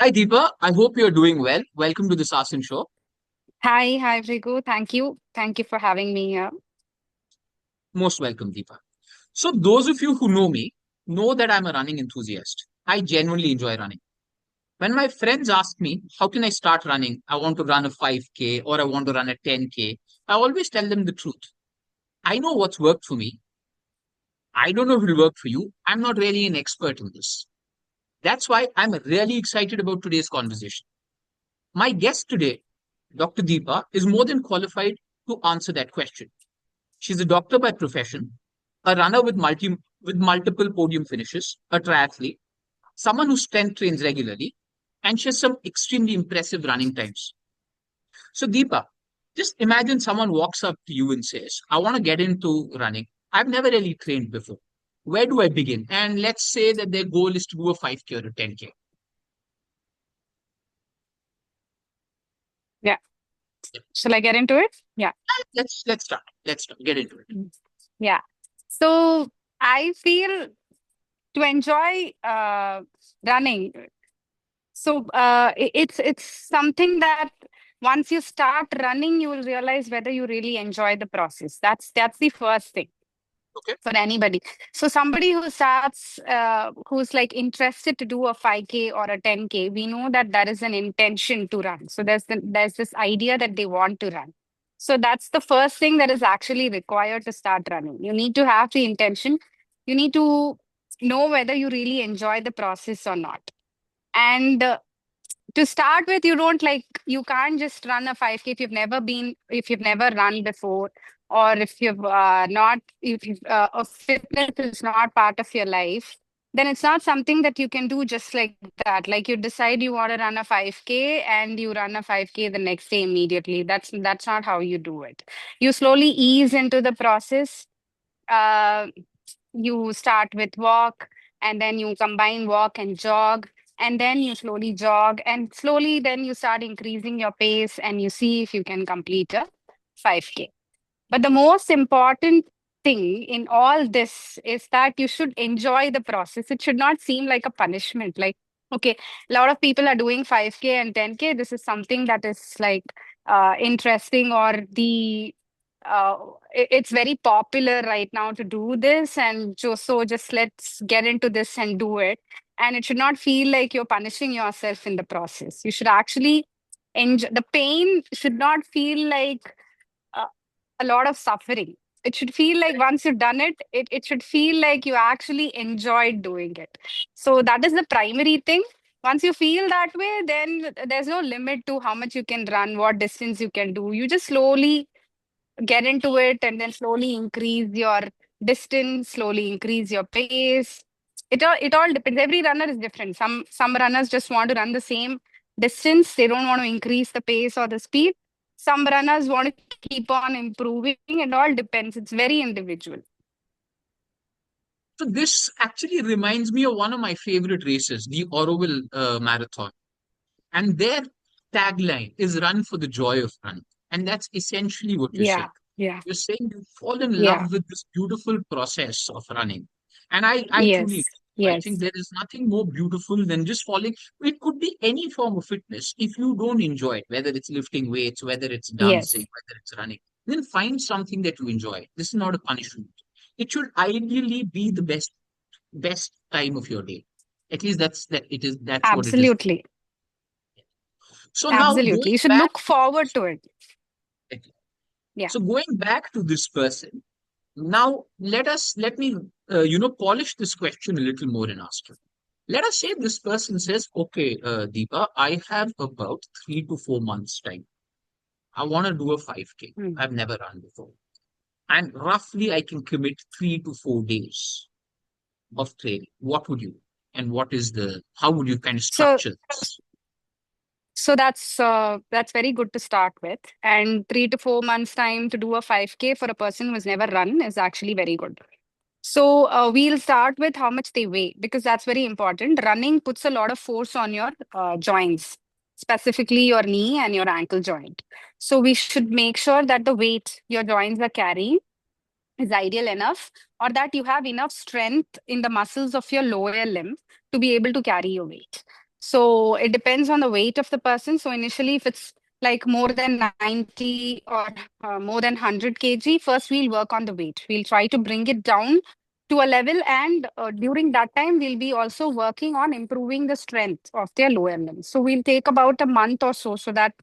Hi Deepa, I hope you're doing well. Welcome to the Sasson Show. Hi, Vrigu. Thank you. Thank you for having me here. Most welcome, Deepa. So, those of you who know me know that I'm a running enthusiast. I genuinely enjoy running. When my friends ask me, how can I start running? I want to run a 5K or I want to run a 10K. I always tell them the truth. I know what's worked for me. I don't know if it'll work for you. I'm not really an expert in this. That's why I'm really excited about today's conversation. My guest today, Dr. Deepa, is more than qualified to answer that question. She's a doctor by profession, a runner with multiple podium finishes, a triathlete, someone who strength trains regularly, and she has some extremely impressive running times. So, Deepa, just imagine someone walks up to you and says, I want to get into running. I've never really trained before. Where do I begin? And let's say that their goal is to do a 5K or a 10K. Yeah. Shall I get into it? Yeah. Let's start. Let's start. Get into it. Mm. Yeah. So I feel to enjoy running. It's something that once you start running, you will realize whether you really enjoy the process. That's the first thing Okay. for anybody. So somebody who starts, who's like interested to do a 5K or a 10K, we know that there is an intention to run. So there's this idea that they want to run. So that's the first thing that is actually required to start running. You need to have the intention. You need to know whether you really enjoy the process or not. And to start with, you can't just run a 5K if you've never run before, or if you've not, if you've, fitness is not part of your life, then it's not something that you can do just like that. Like you decide you want to run a 5K and you run a 5K the next day immediately. That's not how you do it. You slowly ease into the process. Uh, you start with walk, and then you combine walk and jog, and then you slowly jog, and slowly then you start increasing your pace, and you see if you can complete a 5K. But the most important thing in all this is that you should enjoy the process. It should not seem like a punishment. Like, okay, a lot of people are doing 5K and 10K. This is something that is like interesting, or it's very popular right now to do this. And so just let's get into this and do it. And it should not feel like you're punishing yourself in the process. You should actually enjoy the pain, should not feel like uh, a lot of suffering. It should feel like once you've done it, it should feel like you actually enjoyed doing it. So that is the primary thing. Once you feel that way, then there's no limit to how much you can run, what distance you can do. You just slowly get into it, and then slowly increase your distance, slowly increase your pace. It all depends. Every runner is different. Some runners just want to run the same distance. They don't want to increase the pace or the speed. Some runners want to keep on improving. It all depends. It's very individual. So this actually reminds me of one of my favorite races, the Oroville Marathon. And their tagline is run for the joy of running. And that's essentially what you're saying. Yeah, yeah, You're saying you fall in yeah. love with this beautiful process of running. And I truly, Yes, I think yes, there is nothing more beautiful than just falling. It could be any form of fitness. If you don't enjoy it, whether it's lifting weights, whether it's dancing, yes. whether it's running, then find something that you enjoy. This is not a punishment. It should ideally be the best time of your day. At least that's what it is. Absolutely, So now absolutely. You should look forward to it. Yeah. going back to this person, now let me polish this question a little more and ask you. Let us say this person says, okay, Deepa, I have about 3 to 4 months time. I want to do a 5K. Hmm. I've never run before. And roughly I can commit 3 to 4 days of training. What would you? And how would you kind of So structure this? So that's very good to start with. And 3 to 4 months time to do a 5K for a person who's never run is actually very good. So we'll start with how much they weigh, because that's very important. Running puts a lot of force on your joints, specifically your knee and your ankle joint. So we should make sure that the weight your joints are carrying is ideal enough, or that you have enough strength in the muscles of your lower limb to be able to carry your weight. So it depends on the weight of the person. So initially, if it's like more than 90 or more than 100 kg, first we'll work on the weight. We'll try to bring it down to a level, and during that time, we'll be also working on improving the strength of their lower limbs. So we'll take about a month or so that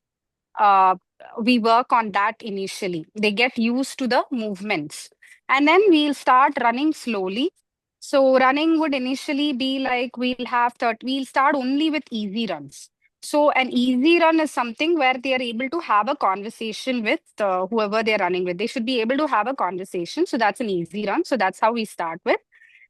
uh, we work on that initially. They get used to the movements. And then we'll start running slowly. So running would initially be like we'll start only with easy runs. So an easy run is something where they are able to have a conversation with whoever they're running with. They should be able to have a conversation. So that's an easy run. So that's how we start with.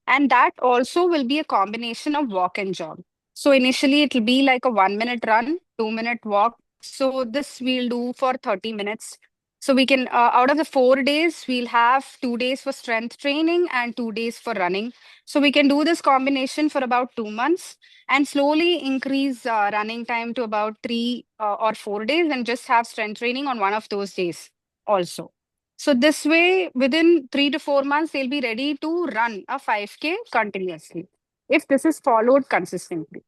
And that also will be a combination of walk and jog. So initially it will be like a 1 minute run, 2 minute walk. So this we'll do for 30 minutes. So we can, out of the 4 days, we'll have 2 days for strength training and 2 days for running. So we can do this combination for about 2 months and slowly increase running time to about 3 or 4 days and just have strength training on one of those days also. So this way, within 3 to 4 months, they'll be ready to run a 5K continuously if this is followed consistently.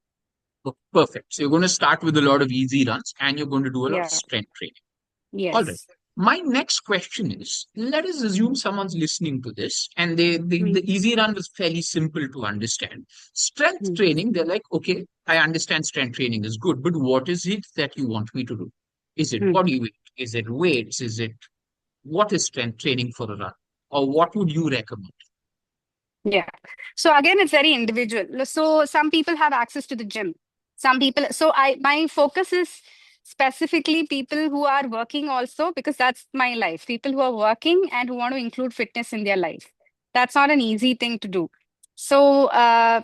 Perfect. So you're going to start with a lot of easy runs and you're going to do a lot of Yeah. strength training. All right. Yes. My next question is, let us assume someone's listening to this and the Mm, easy run was fairly simple to understand. Strength mm, training, they're like, okay, I understand strength training is good, but what is it that you want me to do? Is it mm. body weight? Is it weights? Is it what is strength training for a run? Or what would you recommend? Yeah. So again, it's very individual. So some people have access to the gym. Some people, so my focus is specifically people who are working also, because that's my life. People who are working and who want to include fitness in their life. That's not an easy thing to do. So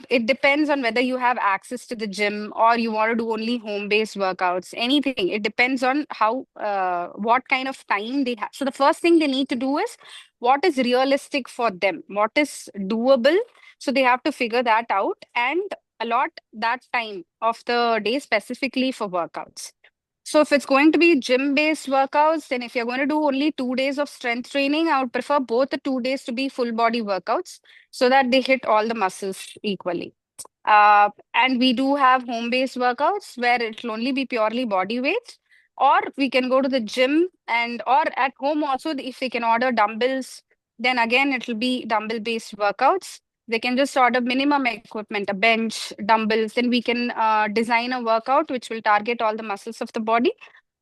it depends on whether you have access to the gym or you want to do only home-based workouts, anything. It depends on what kind of time they have. So the first thing they need to do is what is realistic for them, what is doable. So they have to figure that out and allot that time of the day specifically for workouts. So if it's going to be gym based workouts, then if you're going to do only 2 days of strength training, I would prefer both the 2 days to be full body workouts so that they hit all the muscles equally. And we do have home based workouts where it'll only be purely body weight, or we can go to the gym, and or at home also, if they can order dumbbells, then again it'll be dumbbell based workouts. They can just order minimum equipment, a bench, dumbbells, then we can design a workout which will target all the muscles of the body.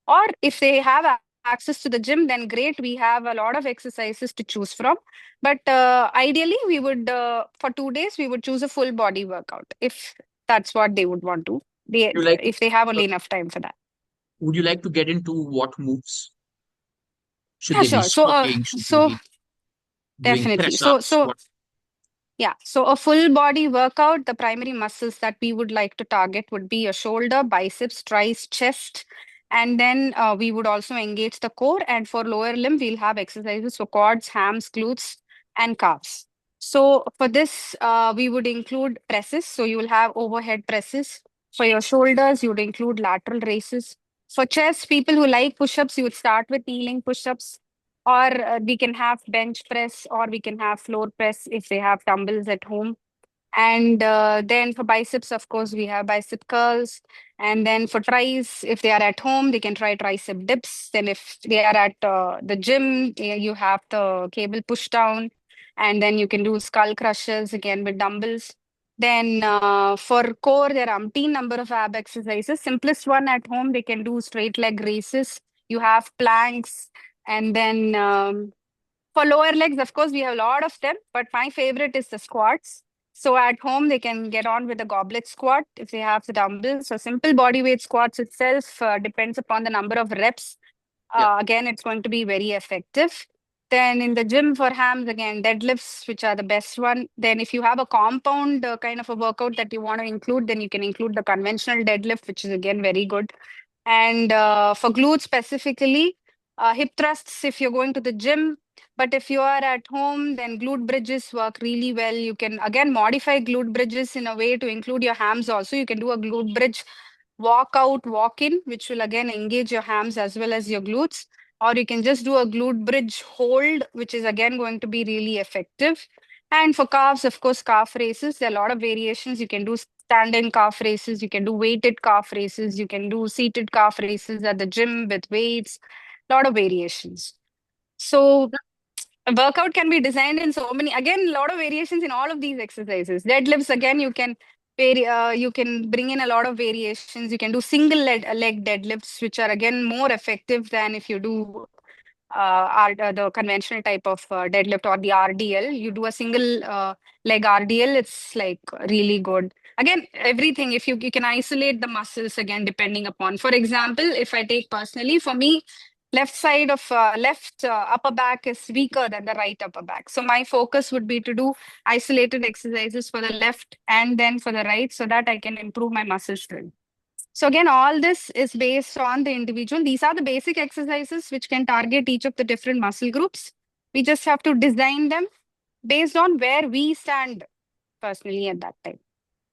Or if they have access to the gym, then great. We have a lot of exercises to choose from. But ideally, we would, for 2 days, we would choose a full body workout if that's what they would want to. You like If they have uh, only enough time for that. would you like to get into what moves? Should Yeah, they be sure. So, squatting? Should they so be doing definitely. press So, ups? so What yeah, so a full body workout, the primary muscles that we would like to target would be a shoulder, biceps, tries, chest, and then we would also engage the core. And for lower limb, we'll have exercises for quads, hams, glutes, and calves. So for this, we would include presses. So you will have overhead presses. For your shoulders, you would include lateral raises. For chest, people who like push-ups, you would start with kneeling push-ups, or we can have bench press, or we can have floor press if they have dumbbells at home. And then for biceps, of course, we have bicep curls. And then for tries, if they are at home, they can try tricep dips. Then if they are at the gym, you have the cable push down. And then you can do skull crushes again with dumbbells. Then for core, there are umpteen number of ab exercises. Simplest one at home, they can do straight leg raises. You have planks. And then for lower legs, of course, we have a lot of them, but my favorite is the squats. So at home, they can get on with the goblet squat if they have the dumbbells. So simple body weight squats itself depends upon the number of reps. yeah. Again, it's going to be very effective. Then in the gym for hams, again, deadlifts, which are the best one. Then if you have a compound kind of a workout that you want to include, then you can include the conventional deadlift, which is again very good. And for glutes specifically, hip thrusts if you're going to the gym. But if you are at home, then glute bridges work really well. You can again modify glute bridges in a way to include your hams also. You can do a glute bridge walk out, walk in, which will again engage your hams as well as your glutes. Or you can just do a glute bridge hold, which is again going to be really effective. And for calves, of course, calf raises, there are a lot of variations. You can do stand-in calf races, you can do weighted calf races, you can do seated calf races at the gym with weights, a lot of variations. So a workout can be designed in so many, again, a lot of variations in all of these exercises. Deadlifts, again, you can bring in a lot of variations. You can do single leg deadlifts, which are again more effective than if you do the conventional type of deadlift or the RDL. You do a single leg RDL, it's like really good. Again, everything, if you can isolate the muscles again, depending upon, for example, if I take personally, for me, left side of left upper back is weaker than the right upper back. So my focus would be to do isolated exercises for the left and then for the right so that I can improve my muscle strength. So again, all this is based on the individual. These are the basic exercises which can target each of the different muscle groups. We just have to design them based on where we stand personally at that time.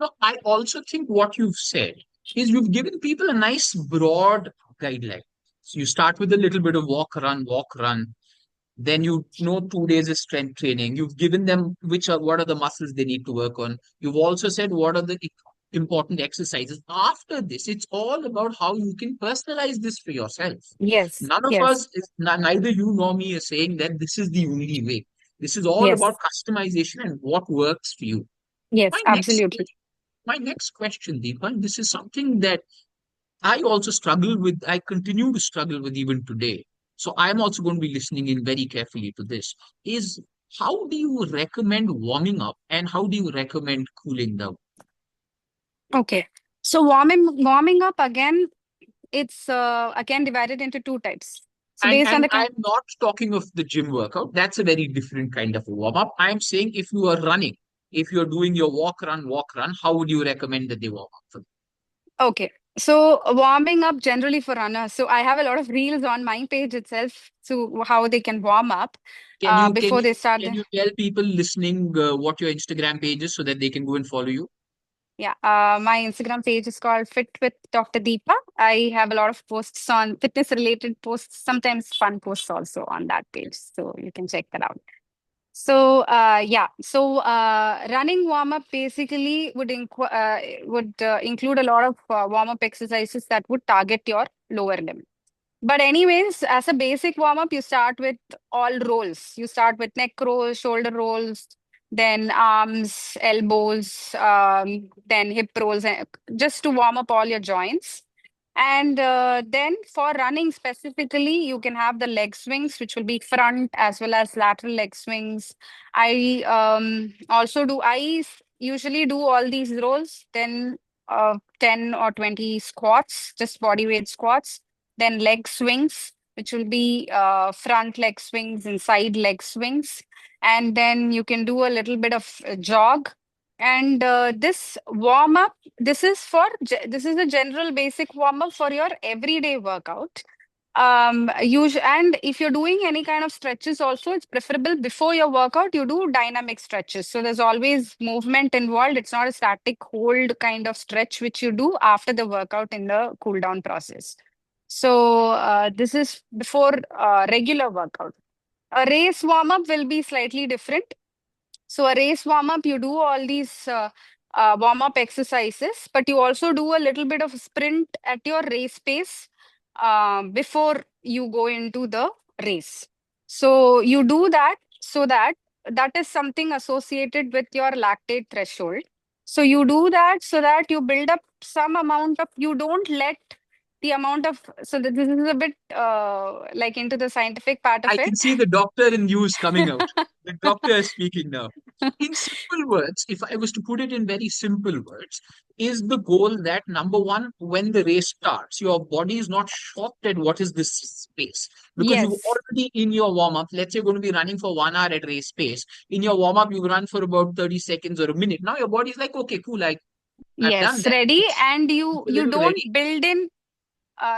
So I also think what you've said is you've given people a nice broad guideline. So you start with a little bit of walk, run. Then 2 days is strength training. You've given them what are the muscles they need to work on. You've also said what are the important exercises. After this, it's all about how you can personalize this for yourself. Yes, None of yes, us neither you nor me is saying that this is the only way. This is all about yes, customization and what works for you. yes, My next absolutely. my next question, Deepa, and this is something that I also struggle with, I continue to struggle with even today. So I'm also going to be listening in very carefully to this. Is how do you recommend warming up and how do you recommend cooling down? Okay. So warming up again, it's again divided into two types. So And based on and the I'm not talking of the gym workout. That's a very different kind of a warm up. I'm saying if you are running, if you're doing your walk, run, how would you recommend that they warm up for? Okay. So warming up generally for runners. So I have a lot of reels on my page itself to how they can warm up Can you can before you they start can the you tell people listening what your Instagram page is so that they can go and follow you? yeah. My Instagram page is called Fit with Dr. Deepa. I have a lot of posts on fitness related posts, sometimes fun posts also on that page. So you can check that out. So yeah, so running warm up basically would include a lot of warm up exercises that would target your lower limb. But anyways, as a basic warm up, you start with all rolls. You start with neck rolls, shoulder rolls, then arms, elbows, then hip rolls, just to warm up all your joints. And then for running specifically, you can have the leg swings, which will be front as well as lateral leg swings. I usually do all these rolls, then 10 or 20 squats, just body weight squats, then leg swings, which will be front leg swings and side leg swings. And then you can do a little bit of jog. And this warm up, this is a general basic warm up for your everyday workout. And if you're doing any kind of stretches also, it's preferable before your workout you do dynamic stretches, so there's always movement involved. It's not a static hold kind of stretch which you do after the workout in the cool down process. So this is before regular workout. A race warm up will be slightly different. So a race warm up, you do all these warm up exercises, but you also do a little bit of sprint at your race pace before you go into the race. So you do that so that that is something associated with your lactate threshold. So you do that so that you build up some amount of, you don't let the amount of, so this is a bit like into the scientific part of I it. can see the doctor in you is coming out. The doctor is speaking now. So, in simple words, if I was to put it in very simple words, is the goal that number one, when the race starts, your body is not shocked at what is this space because you Yes. already in your warm up, let's say you're going to be running for 1 hour at race pace. In your warm up, you run for about 30 seconds or a minute. Now your body's like, okay, cool, I've done Yes, that. ready, and It's you a little ready.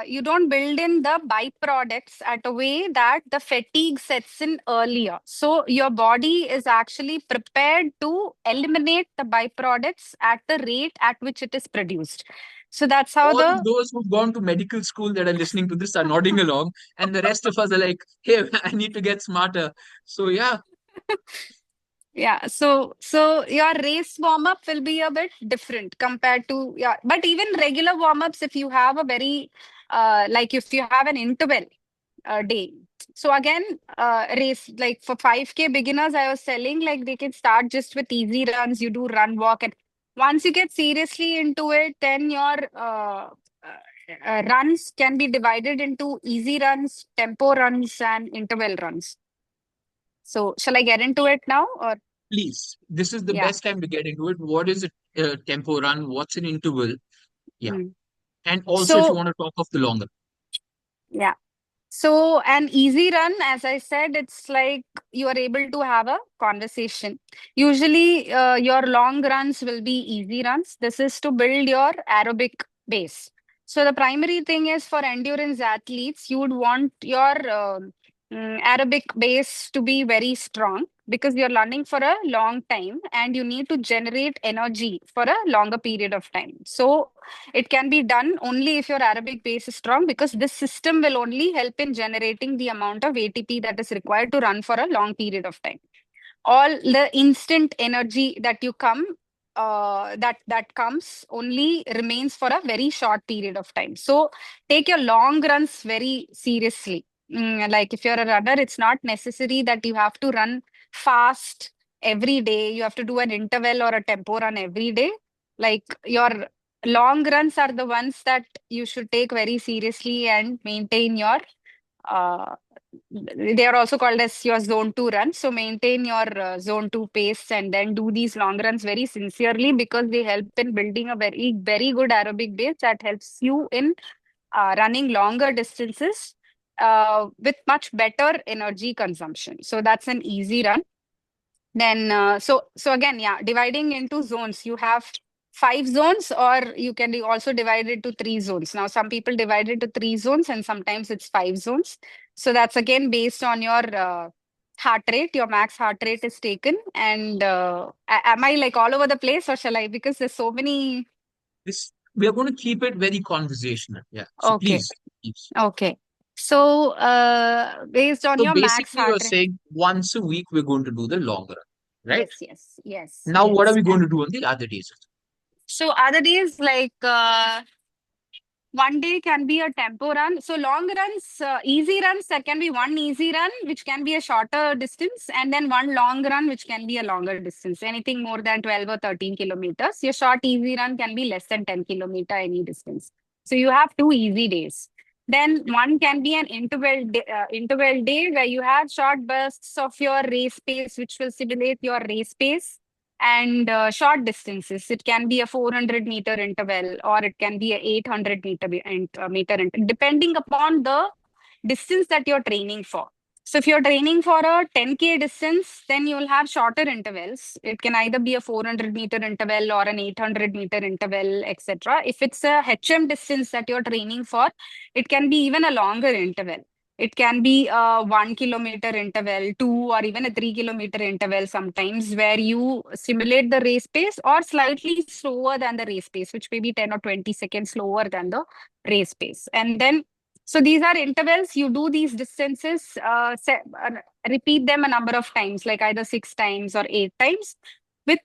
you don't build in the byproducts at a way that the fatigue sets in earlier. So your body is actually prepared to eliminate the byproducts at the rate at which it is produced. So that's how All of the those who've gone to medical school that are listening to this are nodding along, and the rest of us are like, hey, I need to get smarter. So, yeah, Yeah, so your race warm up will be a bit different compared to, yeah, but even regular warm ups, if you have a very like if you have an interval day. So again, race like for 5K beginners, I was telling like they can start just with easy runs. You do run, walk, and once you get seriously into it, then your runs can be divided into easy runs, tempo runs, and interval runs. So shall I get into it now, or Please, this is the yeah? best time to get into it. What is a tempo run? What's an interval? Yeah. Mm. And also, if you So want to talk of the longer, yeah. So, an easy run, as I said, it's like you are able to have a conversation. Usually, your long runs will be easy runs. This is to build your aerobic base. So, the primary thing is for endurance athletes, you would want your aerobic base to be very strong because you're running for a long time and you need to generate energy for a longer period of time. So, it can be done only if your aerobic base is strong because this system will only help in generating the amount of ATP that is required to run for a long period of time. All the instant energy that you come that comes only remains for a very short period of time. So take your long runs very seriously. Like if you're a runner, it's not necessary that you have to run fast every day. You have to do an interval or a tempo run every day. Like your long runs are the ones that you should take very seriously and maintain your uh, they are also called as your zone 2 runs. So maintain your zone 2 pace and then do these long runs very sincerely because they help in building a very, very good aerobic base that helps you in running longer distances with much better energy consumption. So that's an easy run. Then, so again, yeah, dividing into zones, you have 5 zones, or you can also divide it to 3 zones. Now, some people divide it to 3 zones, and sometimes it's 5 zones. So that's again based on your heart rate. Your max heart rate is taken, and am I like all over the place, or shall I? Because there's so many. this we are going to keep it very conversational. Yeah. So Okay, please. okay. So, based on So your max basically, heart you're rate, saying once a week we're going to do the longer run, right? yes, yes, yes, Now, what are yes. we going to do on the other days? So other days like one day can be a tempo run. So long runs, easy runs, there can be one easy run, which can be a shorter distance, and then one long run, which can be a longer distance. Anything more than 12 or 13 kilometers. Your short easy run can be less than 10 kilometer any distance. So you have 2 easy days. Then one can be an interval day where you have short bursts of your race pace, which will simulate your race pace and short distances. It can be a 400-meter interval or it can be a 800-meter depending upon the distance that you're training for. So if you're training for a 10K distance, then you'll have shorter intervals. It can either be a 400-meter interval or an 800-meter interval, etc. If it's a HM distance that you're training for, it can be even a longer interval. It can be a 1 kilometer interval, 2 or even a 3 kilometer interval sometimes, where you simulate the race pace or slightly slower than the race pace, which may be 10 or 20 seconds slower than the race pace. And then, so these are intervals. You do these distances, repeat them a number of times, like either 6 times or 8 times, with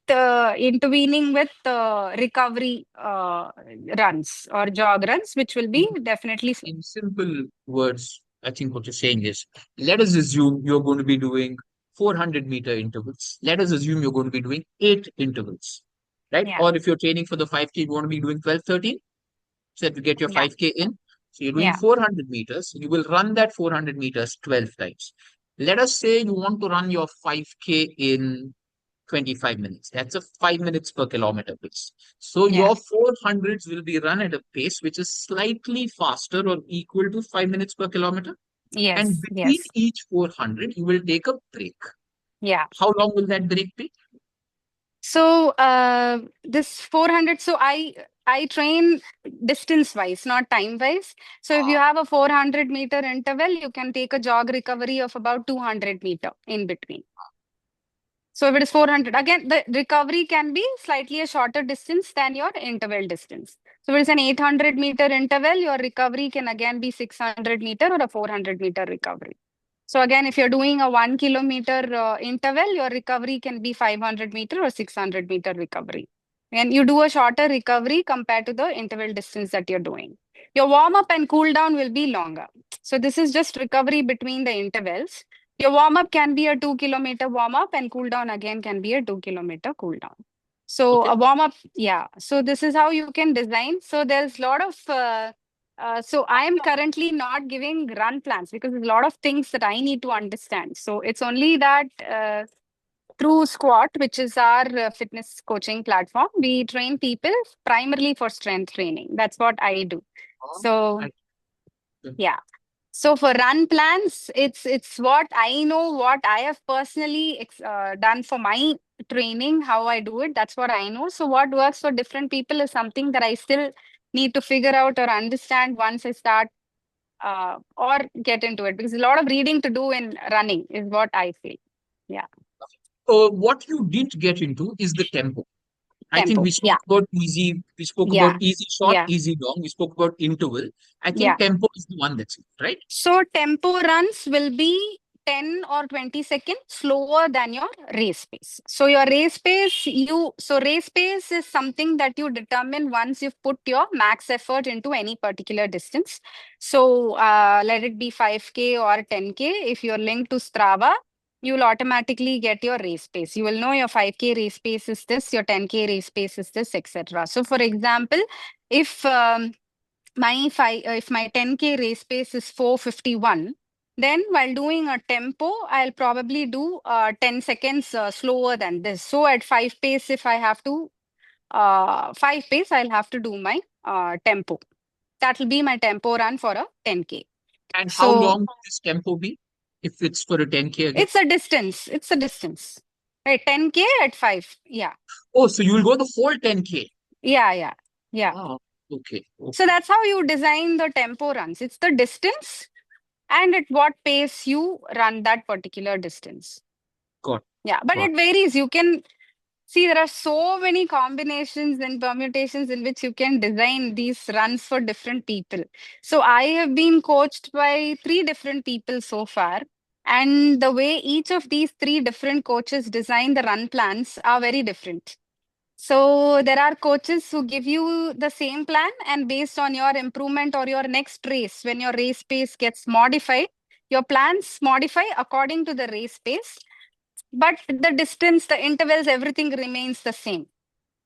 intervening with recovery runs or jog runs, which will be definitely. In simple words, I think what you're saying is, let us assume you're going to be doing 400-meter intervals. Let us assume you're going to be doing 8 intervals, right? Yeah, Or if you're training for the 5K, you want to be doing 12, 13, so that you get your yeah, 5K in. So you're doing yeah, 400 meters. You will run that 400 meters 12 times. Let us say you want to run your 5K in 25 minutes. That's a 5 minutes per kilometer pace. So yeah. your 400s will be run at a pace which is slightly faster or equal to 5 minutes per kilometer. And Yes, between yes. each 400, you will take a break. Yeah. How long will that break be? So this 400, so I train distance wise, not time wise. So if you Ah, have a 400-meter interval, you can take a jog recovery of about 200-meter in between. So if it is 400, again, the recovery can be slightly a shorter distance than your interval distance. So if it is an 800-meter interval, your recovery can again be 600-meter or a 400-meter recovery. So again, if you're doing a 1 kilometer interval, your recovery can be 500-meter or 600-meter recovery. And you do a shorter recovery compared to the interval distance that you're doing. Your warm up and cool down will be longer. So this is just recovery between the intervals. Your warm up can be a 2 kilometer warm up, and cool down again can be a 2 kilometer cool down. So Okay. a warm up, yeah. So this is how you can design. So there's a lot of so I am currently not giving run plans because there's a lot of things that I need to understand. So it's only that through Squat, which is our fitness coaching platform, we train people primarily for strength training. That's what I do. So I, yeah. So for run plans, it's what I know, what I have personally done for my training, how I do it. That's what I know. So what works for different people is something that I still need to figure out or understand once I start or get into it. Because a lot of reading to do in running is what I feel. Yeah, what you didn't get into is the tempo. I think tempo. we spoke Yeah, about easy, we spoke about yeah, easy short, yeah, easy long, we spoke about interval. I yeah. think tempo is the one that's it, right? So tempo runs will be 10 or 20 seconds slower than your race pace. So your race pace, so race pace is something that you determine once you've put your max effort into any particular distance. So let it be 5K or 10K. If you're linked to Strava, you'll automatically get your race pace. You will know your 5K race pace is this, your 10K race pace is this, etc. So for example, if if my 10K race pace is 4:51, then while doing a tempo, I'll probably do 10 seconds slower than this. So at 5 pace, if I have to 5 pace, I'll have to do my tempo. That will be my tempo run for a 10K. And how So long will this tempo be if it's for a 10K again? it's a distance. It's a distance. Right, 10K at 5. Yeah. Oh, so you will go the whole 10K. Yeah, yeah. Yeah. Oh, okay, So okay. that's how you design the tempo runs. It's the distance and at what pace you run that particular distance. Got, Yeah, but got. it varies. You can see there are so many combinations and permutations in which you can design these runs for different people. So I have been coached by three different people so far. And the way each of these three different coaches design the run plans are very different. So there are coaches who give you the same plan, and based on your improvement or your next race, when your race pace gets modified, your plans modify according to the race pace, but the distance, the intervals, everything remains the same.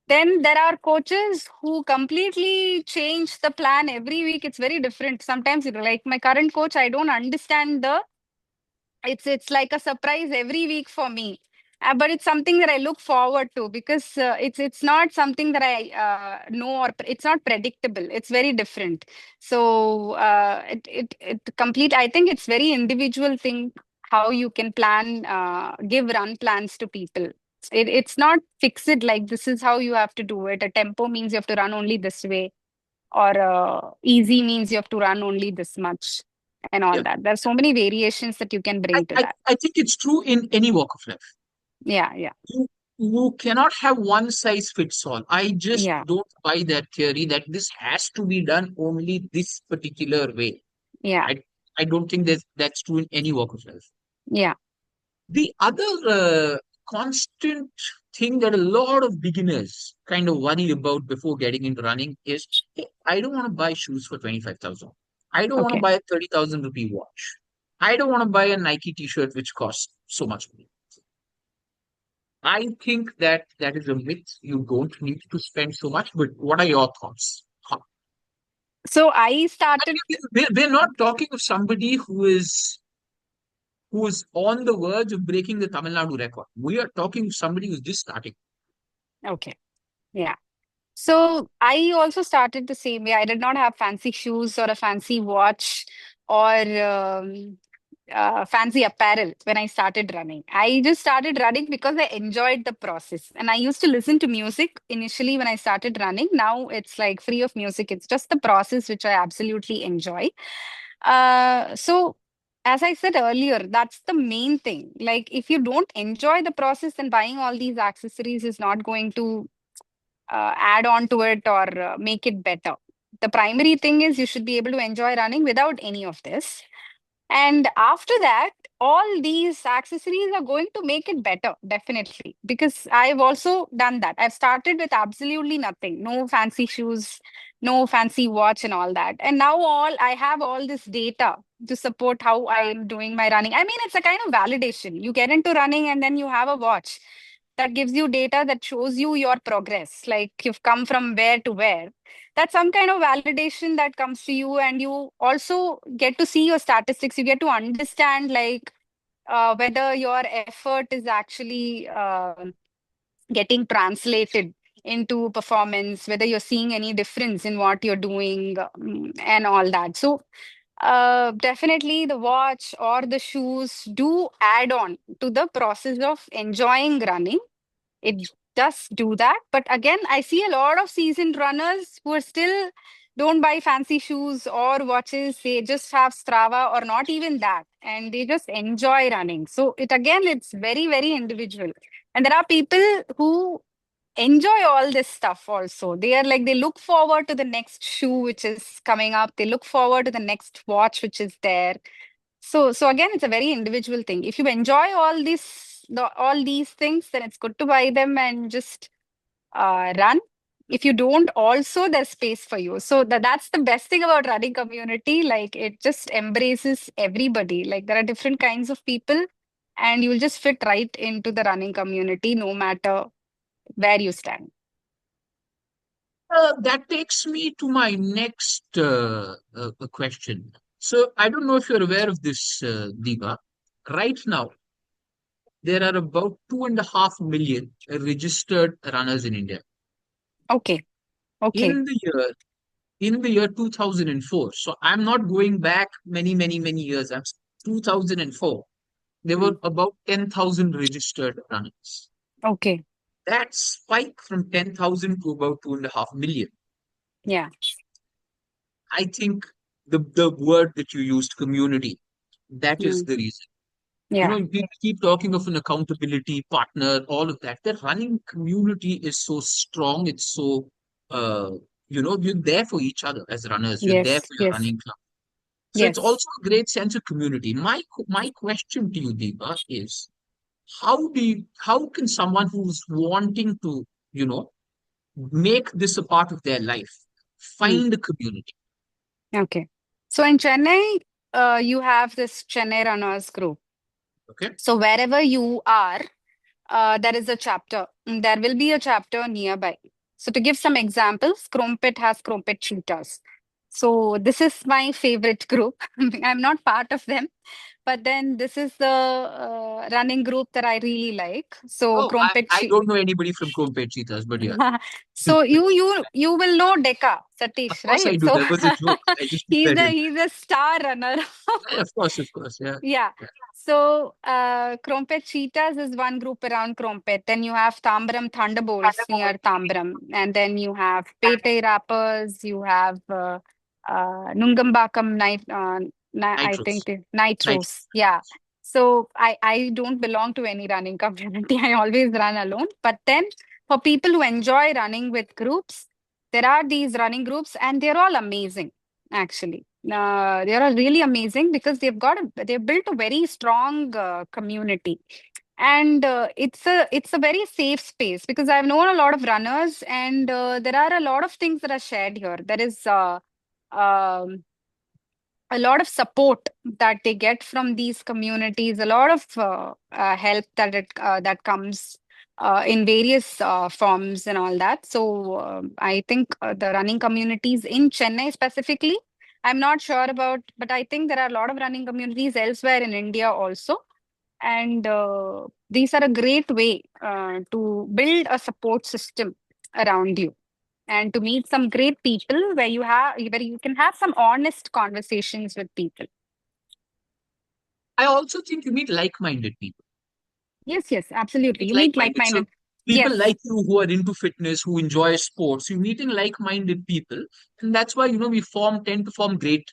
Then there are coaches who completely change the plan every week. It's very different. Sometimes, like my current coach, I don't understand the it's like a surprise every week for me. But it's something that I look forward to because it's not something that I know, or it's not predictable. It's very different. So it complete. I think it's very individual thing how you can plan, give run plans to people. It's not fixed like this is how you have to do it. A tempo means you have to run only this way, or easy means you have to run only this much, and all Yeah. that. There's so many variations that you can I, bring to I, that. I think it's true in any walk of life. Yeah, yeah, You cannot have one size fits all. I just yeah, don't buy that theory that this has to be done only this particular way. yeah, I, I don't think that's true in any walk of life. yeah. The other constant thing that a lot of beginners kind of worry about before getting into running is, "Hey, I don't want to buy shoes for 25,000. I don't want to Okay. buy a 30,000 rupee watch. I don't want to buy a Nike t-shirt which costs so much money." I think that that is a myth. You don't need to spend so much, but what are your thoughts? Huh. So I started, We're not talking of somebody who is on the verge of breaking the Tamil Nadu record. We are talking of somebody who's just starting. okay. Yeah. So I also started the same way. I did not have fancy shoes or a fancy watch or fancy apparel when I started running. I just started running because I enjoyed the process. And I used to listen to music initially when I started running. Now it's like free of music. It's just the process which I absolutely enjoy. So as I said earlier, that's the main thing. Like if you don't enjoy the process, then buying all these accessories is not going to add on to it or make it better. The primary thing is you should be able to enjoy running without any of this. And after that, all these accessories are going to make it better, definitely. Because I've also done that. I've started with absolutely nothing, no fancy shoes, no fancy watch, and all that. And now I have all this data to support how I am doing my running. I mean, it's a kind of validation. You get into running and then you have a watch that gives you data that shows you your progress, like you've come from where to where. That's some kind of validation that comes to you, and you also get to see your statistics. You get to understand, like, whether your effort is actually getting translated into performance, whether you're seeing any difference in what you're doing, and all that. So definitely the watch or the shoes do add on to the process of enjoying running. It does do that. But again, I see a lot of seasoned runners who are still don't buy fancy shoes or watches. They just have Strava or not even that. And they just enjoy running. So it's very, very individual. And there are people who enjoy all this stuff also. They are like, they look forward to the next shoe which is coming up. They look forward to the next watch which is there. So again, it's a very individual thing. If you enjoy all these things, then it's good to buy them and just run. If you don't, also there's space for you. So that's the best thing about running community. Like, it just embraces everybody. Like, there are different kinds of people, and you'll just fit right into the running community, no matter where you stand. That takes me to my next question. So I don't know if you're aware of this, Deepa. Right now, there are about 2.5 million registered runners in India. Okay. Okay. In the year in the year 2004, so I'm not going back many years. I'm 2004. There Hmm. were about 10,000 registered runners. Okay. That spike from 10,000 to about 2.5 million. Yeah. I think the word that you used, community, that is Hmm. the reason. Yeah. We keep talking of an accountability partner, all of that. The running community is so strong. It's so, uh, you're there for each other as runners. You're there Yes. for your Yes. running club. So it's Yes. also a great sense of community. My question to you, Deepa, is how can someone who's wanting to, you know, make this a part of their life, Hmm. find a community? Okay. So in Chennai, you have this Chennai Runners group. Okay. So wherever you are, there is a chapter. There will be a chapter nearby. So to give some examples, Crumpet has Crumpet Cheetahs. So this is my favorite group. I'm not part of them, but then this is the running group that I really like. So Oh, Crumpet I don't know anybody from Chromepage Cheetahs, but yeah. So you will know Deka Of Satish, course I right? do. So That was a joke. I just he's said the him. he's a star runner. Yeah, of course, yeah. Yeah. Yeah. So Krompet Cheetahs is one group around Krompet. Then you have Tambaram Thunderbolts near Tambaram, and then you have Pete Rappers. You have Nungambakam I Nitros. think Nitros. Nitros. Yeah. So I don't belong to any running community. I always run alone. But then for people who enjoy running with groups, there are these running groups, and they're all amazing, actually. They are really amazing because they've built a very strong community, and it's a very safe space because I've known a lot of runners, and there are a lot of things that are shared here. There is um, a lot of support that they get from these communities, a lot of help that comes in various forms and all that. So I think the running communities in Chennai specifically, I'm not sure about, but I think there are a lot of running communities elsewhere in India also. And these are a great way to build a support system around you and to meet some great people where you can have some honest conversations with people. I also think you meet like-minded people. Yes, yes, absolutely. Meet You meet like-minded. So like-minded. people Yes. like you who are into fitness, who enjoy sports, you're meeting like-minded people, and that's why we tend to form great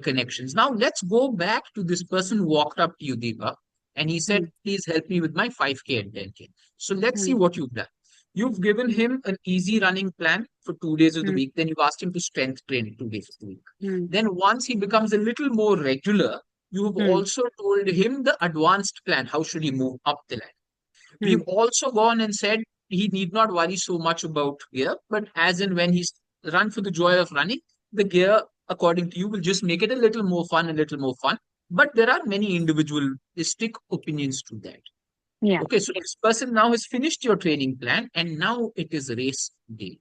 connections. Now let's go back to this person who walked up to you, Deepa, and he said, Mm, "Please help me with my 5K and 10K." So let's see mm, what you've done. You've given him an easy running plan for 2 days of the mm, week. Then you've asked him to strength train 2 days of the week. mm, Then once he becomes a little more regular, You have Hmm. also told him the advanced plan. How should he move up the ladder? Hmm. We've also gone and said he need not worry so much about gear, but as and when he's run for the joy of running, the gear, according to you, will just make it a little more fun, a little more fun. But there are many individualistic opinions to that. Yeah. Okay, so this person now has finished your training plan and now it is race day.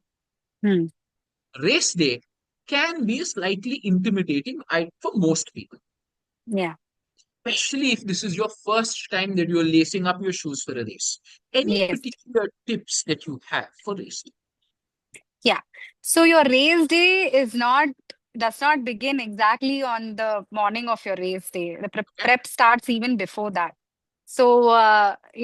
Hmm. Race day can be slightly intimidating for most people, Yeah. especially if this is your first time that you're lacing up your shoes for a race. Any Yes. particular tips that you have for racing? Yeah. So your race day does not begin exactly on the morning of your race day. The Okay? prep starts even before that. So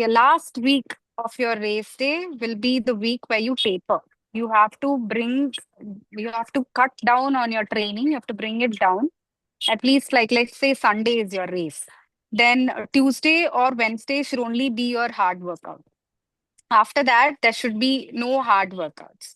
your last week of your race day will be the week where you taper. You have to bring, you have to cut down on your training. You have to bring it down. At least, like, let's say Sunday is your race. Then Tuesday or Wednesday should only be your hard workout. After that, there should be no hard workouts.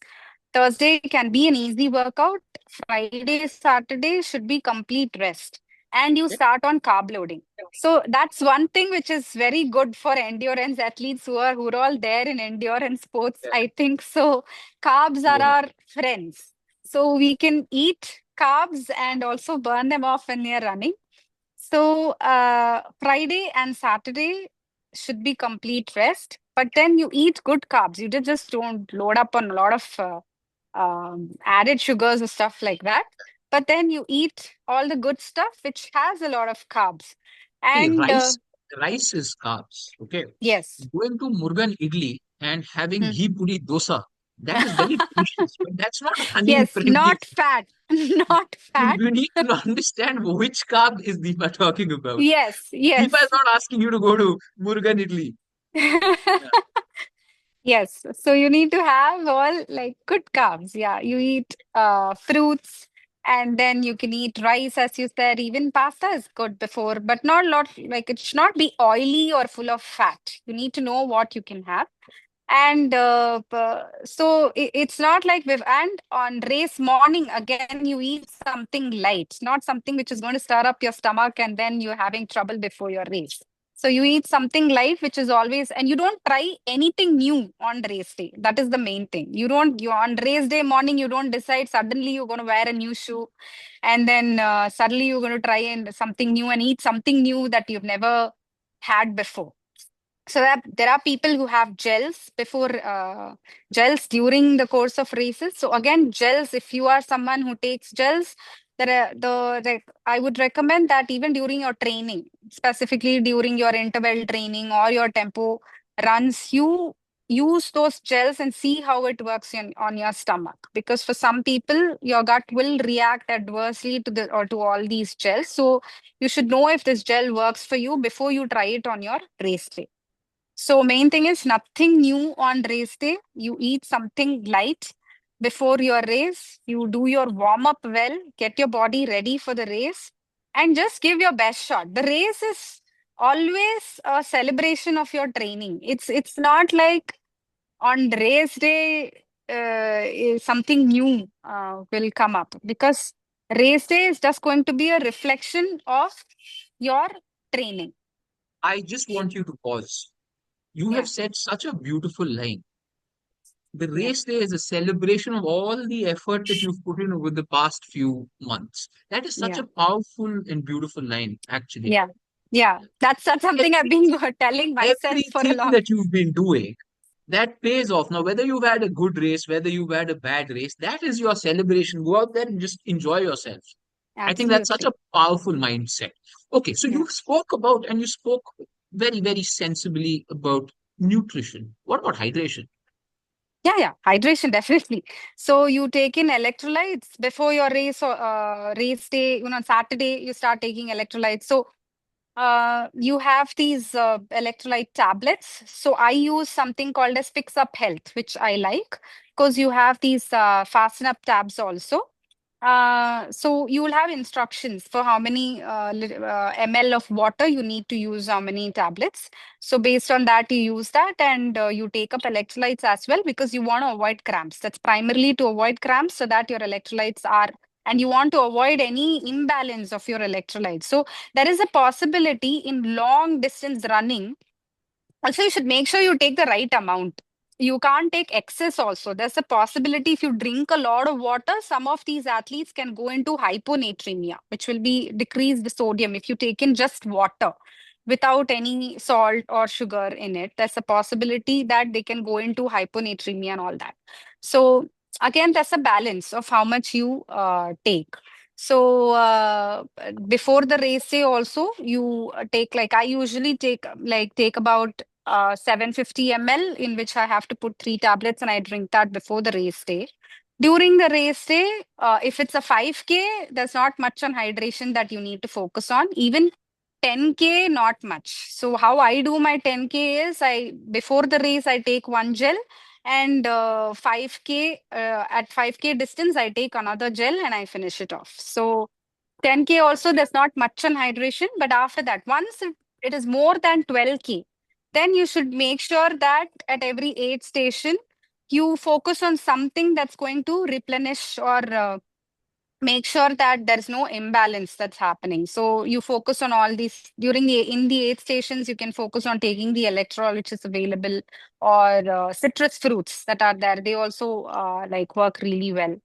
Thursday can be an easy workout. Friday, Saturday should be complete rest. And you Okay? start on carb loading. So that's one thing which is very good for endurance athletes who are all there in endurance sports. Yeah, I think so. Carbs are yeah. our friends. So we can eat carbs and also burn them off when we are running. So Friday and Saturday should be complete rest, but then you eat good carbs. You just don't load up on a lot of added sugars or stuff like that. But then you eat all the good stuff which has a lot of carbs. See, And rice is carbs. Okay. yes. Going to Murugan Idli and having Hmm. ghee puri dosa, that is very delicious, but that's not running Yes, friendly. not fat, not fat. You need to understand which carb is Deepa talking about. Yes, Deepa is yes. not asking you to go to Murugan Idli. Yeah. Yes, so you need to have all like good carbs. Yeah, you eat fruits and then you can eat rice, as you said. Even pasta is good before, but not a lot. Like it should not be oily or full of fat. You need to know what you can have. And so it's not like and on race morning, again, you eat something light, not something which is going to stir up your stomach and then you're having trouble before your race. So you eat something light, which is always, and you don't try anything new on race day. That is the main thing. You on race day morning, you don't decide suddenly you're going to wear a new shoe and then suddenly you're going to try and something new and eat something new that you've never had before. So that there are people who have gels during the course of races. So again, gels, if you are someone who takes gels, I would recommend that even during your training, specifically during your interval training or your tempo runs, you use those gels and see how it works on your stomach. Because for some people, your gut will react adversely to all these gels. So you should know if this gel works for you before you try it on your race day. So main thing is nothing new on race day. You eat something light before your race. You do your warm up well, get your body ready for the race, and just give your best shot. The race is always a celebration of your training. It's not like on race day something new will come up, because race day is just going to be a reflection of your training. I just want you to pause. You Yeah, have said such a beautiful line. The yeah, race day is a celebration of all the effort that you've put in over the past few months. That is such yeah. a powerful and beautiful line, actually. Yeah. Yeah. That's something I've been Everything, telling myself for a everything long. that you've been doing, that pays off. Now, whether you've had a good race, whether you've had a bad race, that is your celebration. Go out there and just enjoy yourself. I think that's such a Absolutely. powerful mindset. Okay, so Yeah. you spoke about and you spoke very, very sensibly about nutrition. What about hydration? Yeah, yeah. Hydration, definitely. So you take in electrolytes before your race or race day, on Saturday, you start taking electrolytes. So you have these electrolyte tablets. So I use something called as Fix Up Health, which I like because you have these fasten up tabs also. So you will have instructions for how many ml of water you need to use, how many tablets. So based on that, you use that and you take up electrolytes as well because you want to avoid cramps. That's primarily to avoid cramps so that your electrolytes are and you want to avoid any imbalance of your electrolytes. So there is a possibility in long distance running. Also, you should make sure you take the right amount. You can't take excess also. There's a possibility if you drink a lot of water, some of these athletes can go into hyponatremia, which will be decreased sodium. If you take in just water without any salt or sugar in it, there's a possibility that they can go into hyponatremia and all that. So again, there's a balance of how much you take. So before the race day also, you take, like I usually take about 750 ml, in which I have to put 3 tablets, and I drink that before the race day. During the race day, if it's a 5K, there's not much on hydration that you need to focus on. Even 10K, not much. So how I do my 10K is, I before the race I take one gel, and 5K at 5K distance I take another gel and I finish it off. So 10K also, there's not much on hydration, but after that, once it is more than 12K, then you should make sure that at every aid station, you focus on something that's going to replenish or make sure that there's no imbalance that's happening. So you focus on all these during in the aid stations. You can focus on taking the electrol which is available, or citrus fruits that are there. They also like work really well.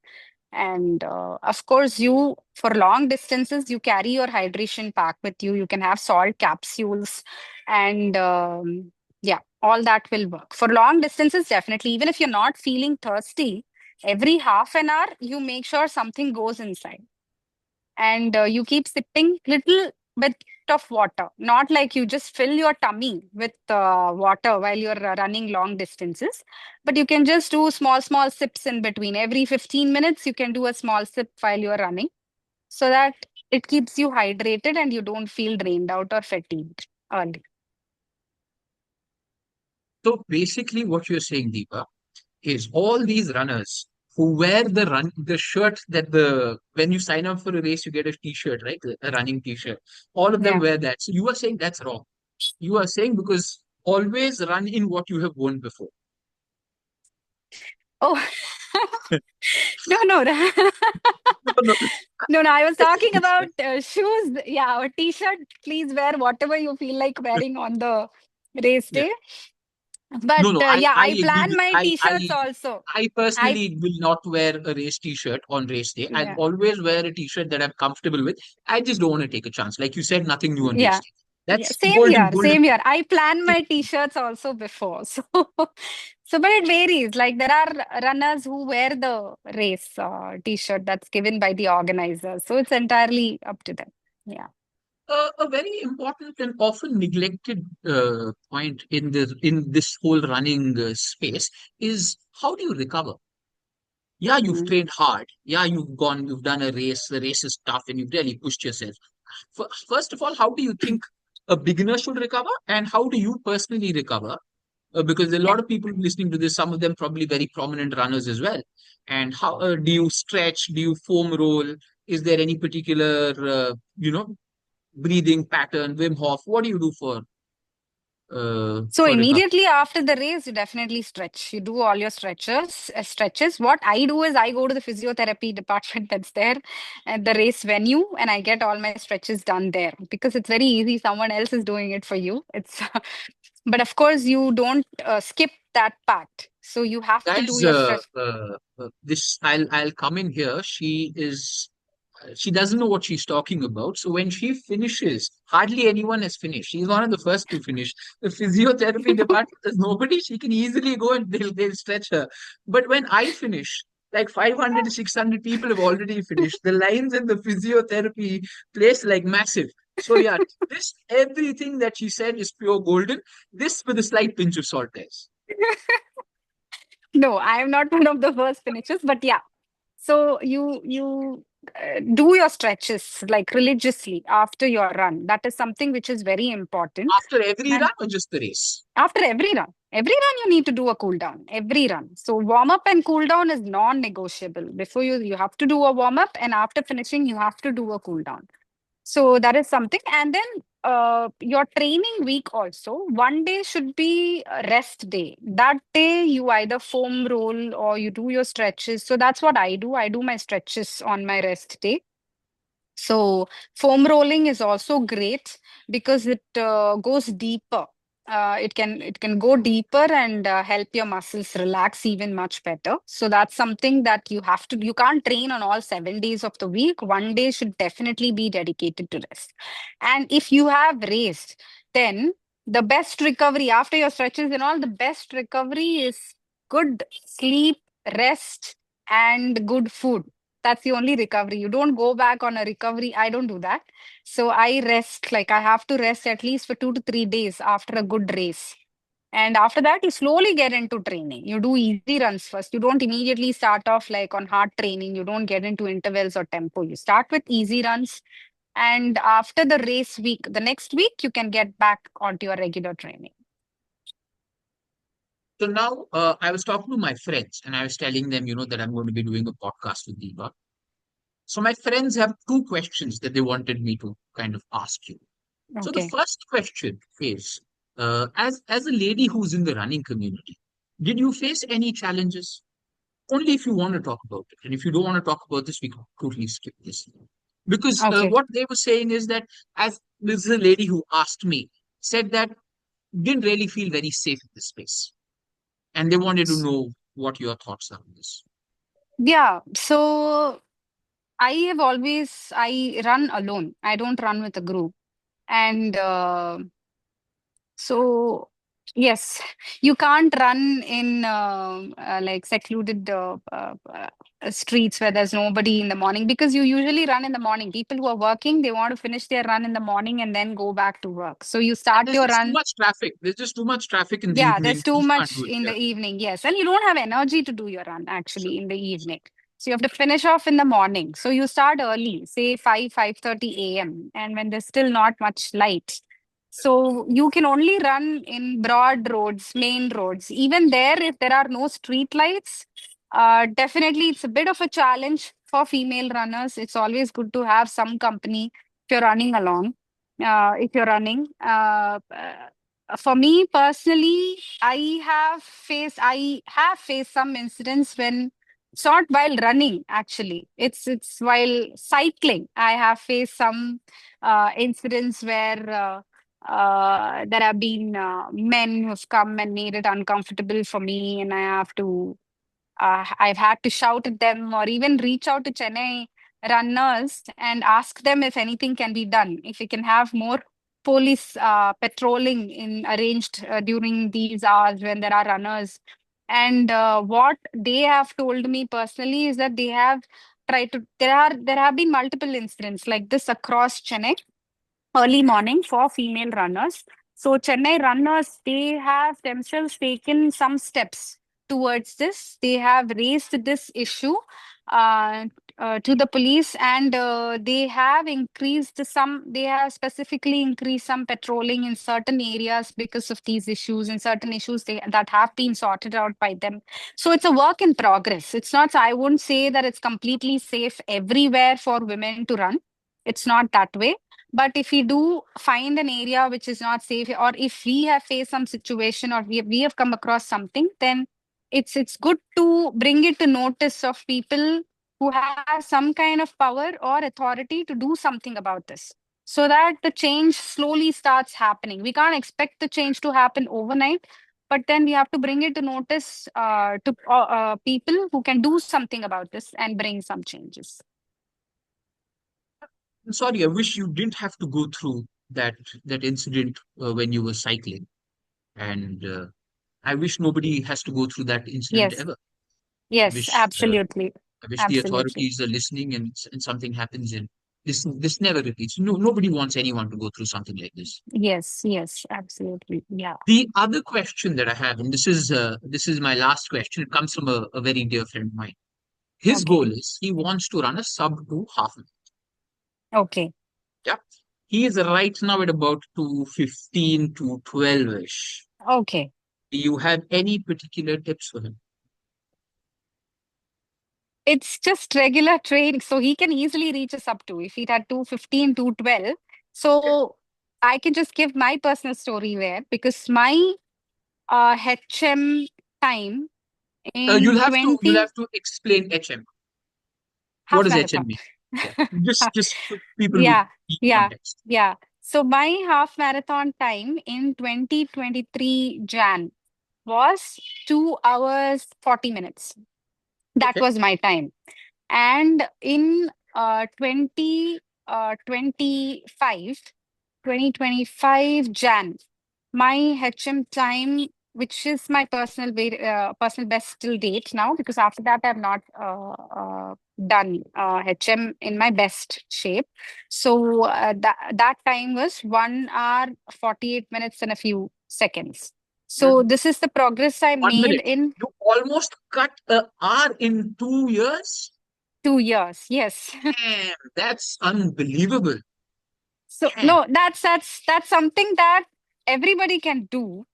And of course, you for long distances, you carry your hydration pack with you. You can have salt capsules, and yeah, all that will work. For long distances, definitely, even if you're not feeling thirsty, every half an hour, you make sure something goes inside. And you keep sipping little bit of water, not like you just fill your tummy with water while you're running long distances, but you can just do small sips in between. Every 15 minutes you can do a small sip while you're running, so that it keeps you hydrated and you don't feel drained out or fatigued early. So basically, what you're saying, Deepa, is all these runners who wear the shirt that the when you sign up for a race, you get a t-shirt, right? A running t-shirt. All of them Yeah. wear that. So you are saying that's wrong. You are saying because always run in what you have worn before. Oh. No, no. No, no. No, no, I was talking about shoes. Yeah, or t-shirt. Please wear whatever you feel like wearing on the race Yeah. day. But No, no. yeah, I I agree. plan my t-shirts also. I I personally will not wear a race t-shirt on race day. I'll Yeah, always wear a t-shirt that I'm comfortable with. I just don't want to take a chance. Like you said, nothing new on race yeah, day. yeah. That's Same golden, here, golden. same here. I plan my t-shirts also before. But it varies. Like there are runners who wear the race t-shirt that's given by the organizers. So it's entirely up to them. Yeah. A very important and often neglected point in this whole running space is how do you recover? Yeah, you've Mm. trained hard. Yeah, you've done a race. The race is tough, and you've really pushed yourself. First of all, how do you think a beginner should recover, and how do you personally recover? Because there are a Yeah. lot of people listening to this. Some of them probably very prominent runners as well. And how do you stretch? Do you foam roll? Is there any particular breathing pattern, Wim Hof? What do you do So for recovery? immediately after the race, you definitely stretch. You do all your stretches. What I do is I go to the physiotherapy department that's there at the race venue, and I get all my stretches done there because it's very easy. Someone else is doing it for you. It's, but of course, you don't skip that part. So you have to do Guys, your stretch. this I'll come in here. She doesn't know what she's talking about. So when she finishes, hardly anyone has finished. She's one of the first to finish. The physiotherapy department, there's nobody. She can easily go and they'll stretch her. But when I finish, like 500 to 600 people have already finished. The lines in the physiotherapy place like massive. So yeah, this everything that she said is pure golden. This with a slight pinch of salt, guys. No, I am not one of the first finishers, but yeah. So you do your stretches like religiously after your run. That is something which is very important. After every And run or just the race? after every run you need to do a cool down. Every run. So warm up and cool down is non-negotiable. Before you have to do a warm up, and after finishing you have to do a cool down. So that is something. And then your training week also, one day should be a rest day. That day you either foam roll or you do your stretches. So that's what I do. I do my stretches on my rest day. So foam rolling is also great because it goes deeper. It can go deeper and help your muscles relax even much better. So that's something that you can't train on all 7 days of the week. One day should definitely be dedicated to rest. And if you have raced, then the best recovery after your stretches and all, the best recovery is good sleep, rest, and good food. That's the only recovery. You don't go back on a recovery. I don't do that. So I rest, like I have to rest at least for 2 to 3 days after a good race. And after that, you slowly get into training. You do easy runs first. You don't immediately start off like on hard training. You don't get into intervals or tempo. You start with easy runs. And after the race week, the next week, you can get back onto your regular training. So now I was talking to my friends and I was telling them, that I'm going to be doing a podcast with Deepa. So my friends have two questions that they wanted me to kind of ask you. So the Okay. first question is, as a lady who's in the running community, did you face any challenges? Only if you want to talk about it, and if you don't want to talk about this, we can totally skip this. Because Okay. what they were saying is that, as this is a lady who asked me, said that didn't really feel very safe in this space, and they wanted to know what your thoughts are on this. Yeah. So I run alone. I don't run with a group. And so, yes, you can't run in like secluded streets where there's nobody in the morning because you usually run in the morning. People who are working, they want to finish their run in the morning and then go back to work. So you And start there's your just too run. much traffic. There's just too much traffic in the Yeah, evening. there's too You can't much do it. in Yeah. the evening. Yes. And you don't have energy to do your run actually in the evening. So you have to finish off in the morning. So you start early, say 5:30 a.m. And when there's still not much light. So you can only run in broad roads, main roads. Even there, if there are no street lights, definitely it's a bit of a challenge for female runners. It's always good to have some company if you're running along. If you're running, for me personally, I have faced some incidents when it's not while running actually. It's while cycling. I have faced some incidents where there have been men who've come and made it uncomfortable for me, and I've had to shout at them or even reach out to Chennai runners and ask them if anything can be done, if we can have more police patrolling in arranged during these hours when there are runners. And what they have told me personally is that they have tried to. There have been multiple incidents like this across Chennai early morning for female runners. So Chennai runners, they have themselves taken some steps towards this. They have raised this issue uh, to the police, and they have specifically increased some patrolling in certain areas because of these issues, and certain issues that have been sorted out by them. So it's a work in progress. It's not, I won't say that it's completely safe everywhere for women to run. It's not that way, but if we do find an area which is not safe, or if we have faced some situation, or we have come across something, then it's good to bring it to notice of people who have some kind of power or authority to do something about this, so that the change slowly starts happening. We can't expect the change to happen overnight, but then we have to bring it to notice to people who can do something about this and bring some changes. I'm sorry, I wish you didn't have to go through that incident when you were cycling. And I wish nobody has to go through that incident Yes, ever. I yes, wish absolutely. I wish the Absolutely. authorities are listening and something happens and this never repeats. No, nobody wants anyone to go through something like this. Yes, yes, absolutely. Yeah. The other question that I have, and this is my last question. It comes from a very dear friend of mine. His goal Okay. is he wants to run a sub 2 half. Okay. Yeah. He is right now at about 2:15 to 12-ish. Okay. Do you have any particular tips for him? it's just regular training. So he can easily reach us up to if he had 2:15, 2:12. So I can just give my personal story there because my HM time in You'll 20 have to explain HM. What half does HM marathon. mean? Yeah, just so people would Yeah, need yeah, context. yeah. So my half marathon time in 2023 Jan was 2 hours 40 minutes. That Okay, was my time. And in 2025, 2025 Jan, my HM time, which is my personal best till date now, because after that I've not done HM in my best shape. So that time was 1 hour 48 minutes and a few seconds. So this is the progress I one made minute. in You almost cut a R in 2 years. 2 years. Yes. Damn, that's unbelievable. So Damn. no, that's something that everybody can do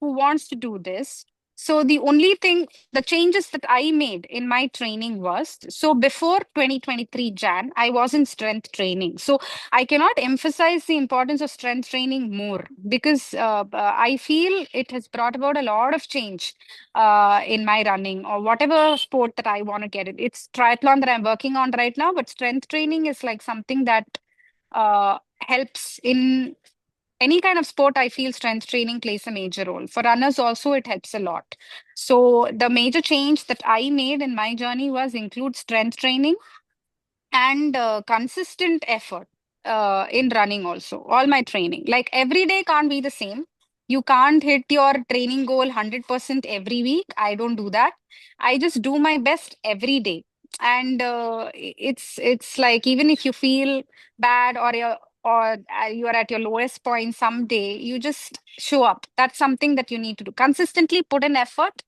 who wants to do this. So the only thing, the changes that I made in my training was, so before 2023 Jan, I was in strength training. So I cannot emphasize the importance of strength training more because I feel it has brought about a lot of change in my running or whatever sport that I want to get it. It's triathlon that I'm working on right now, but strength training is like something that helps in any kind of sport. I feel strength training plays a major role. For runners also, it helps a lot. So the major change that I made in my journey was include strength training and consistent effort in running also. All my training, like every day can't be the same. You can't hit your training goal 100% every week. I don't do that. I just do my best every day. And it's like even if you feel bad or you are at your lowest point someday, you just show up. That's something that you need to do. Consistently put in effort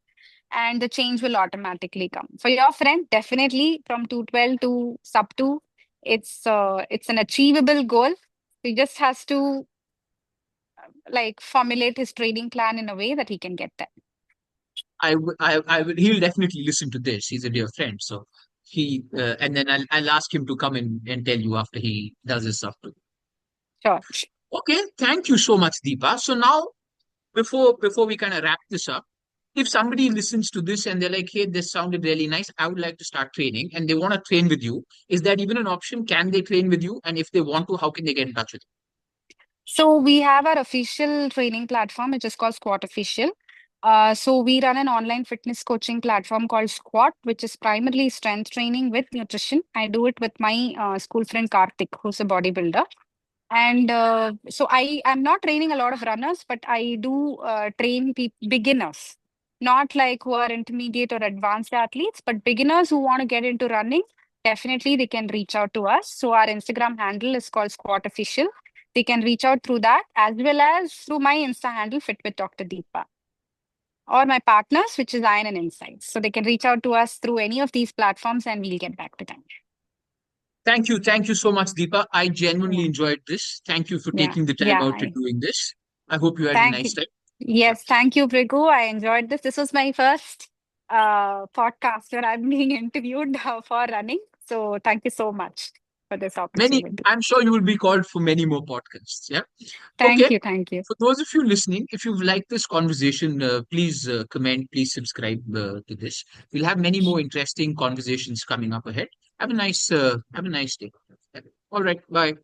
and the change will automatically come. For your friend, definitely from 212 to sub 2, it's an achievable goal. He just has to like formulate his training plan in a way that he can get there. I will. He'll definitely listen to this. He's a dear friend, so and then I'll ask him to come in and tell you after he does his stuff too. Sure. Okay, thank you so much, Deepa. So now, before we kind of wrap this up, if somebody listens to this and they're like, "Hey, this sounded really nice. I would like to start training," and they want to train with you, is that even an option? Can they train with you? And if they want to, how can they get in touch with So we have our official training platform, which is called Squat Official. So we run an online fitness coaching platform called Squat, which is primarily strength training with nutrition. I do it with my school friend Karthik, who's a bodybuilder. And so I am not training a lot of runners, but I do train beginners, not like who are intermediate or advanced athletes, but beginners who want to get into running. Definitely, they can reach out to us. So our Instagram handle is called Squat Official. They can reach out through that as well as through my Insta handle, Fit with Dr. Deepa, or my partners, which is Iron and Insights. So they can reach out to us through any of these platforms and we'll get back to them. Thank you so much, Deepa. I Yeah, genuinely enjoyed this. Thank you for yeah, taking the time yeah. out to doing this. I hope you had a Thank nice you. time. Yeah. Yes, thank you, Brigu. I enjoyed this. This was my first podcast where I'm being interviewed for running. So thank you so much for this opportunity. I'm sure you will be called for many more podcasts. Yeah. Thank Okay. you. Thank you. For those of you listening, if you've liked this conversation, please comment, please subscribe to this. We'll have many more interesting conversations coming up ahead. Have a nice day. All right. Bye.